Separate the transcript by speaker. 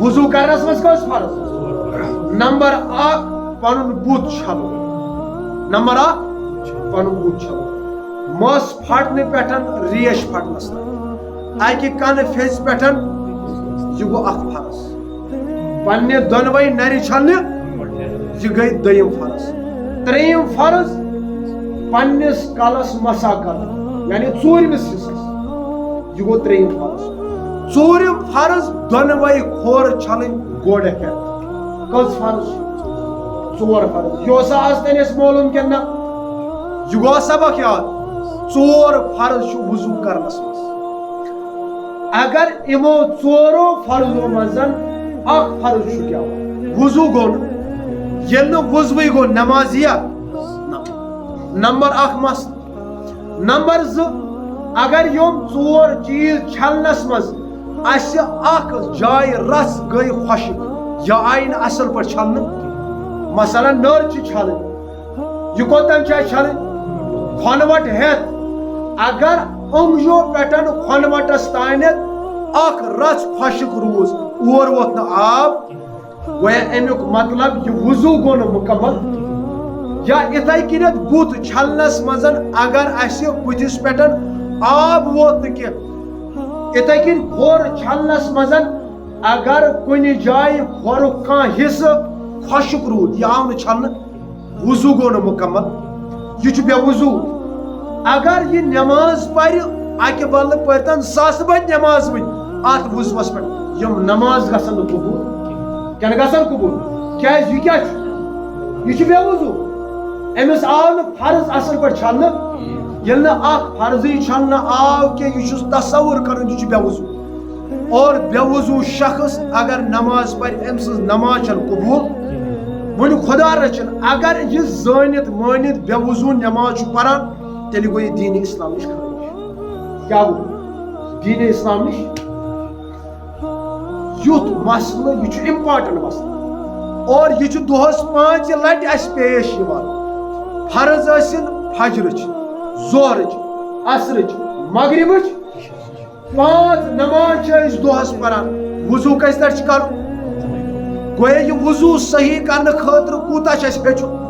Speaker 1: وضو کرنس مز کس فرض نمبر 1 پنن بت چھلو نمبر 1 پنن بت چھلو مس پھٹنے پٹھن ریش پھٹنس اکہ کن فیس پٹھن یہ گو اخ فرض پنہ دونوے نر چھلنہ یہ گئی دویم فرض تریم فرض پنس کلس مسا کر یعنی ژوٗرمِس حصس یہ گو تریم فرض ژوٗرِم فرض دونوے کھور چھلن گوڑ ہیٚتھ کٔژ فرض ژور فرض یہ آز تین اس معلوم کن نا یہ گو سبق یاد ژور فرض وضو کرنس مز اگر امو ژورو فرضو مزن اخ فرض کیا وضو گو یل وضوی گو نمازیہ نمبر 1 مس نمبر 2 اگر یم ژور چیز چھلنس مز اس اخ جائے رس گئی خشک یا آئی نا اصل پہ چھلن مثلا نر چھلن یہ کوتن چھلن کھنوٹ ہیت اگر انگجو پٹن کھنوٹس تانت اخ رس خشک روز اور ووت نا آب گویا امیک مطلب یہ وضو گو نا مکمل یا اتھے کنت بت چھلنس مزن اگر اس بتس پٹن آب ووت کی اتھے کن کھور چھلنس مزن اگر کن جائے کھورک کان حصہ خشک رود یہ آو نا چھلن وضو گو نا مکمل یہ بے وضو اگر یہ نماز پڑھ اکہ بدل پرتن ساس بد نماز ون ات وضوس پہ یم نماز گھن قبول کیا گھن قبول کیا یہ بے وضو امس آو نا فرض اصل پہ چھلن یل نا اخ فرضی چھلن آو کہ یہ تصور کرن یہ بے وضو اور بے وضو شخص اگر نماز پڑھ ام سز نماز چھ قبول ون خدا رچن اگر یہ زانت مانت بے وضو نماز پڑھان تیل گو یہ دین اسلام نش خارج کیا گو دین اسلام نش یوت مسئلہ یہ امپارٹنٹ مسئلہ اور یہ دہس 5 لٹہ اس پیش فرض ٲسِن فجرٕچ ظہرٕچ عصرٕچ مغربٕچ 5 نماز دہس پران وضو کس لٹہ کرُن گویا یہ وضو صحیح کرنے خاطر کوتاہ ہیٚچھُن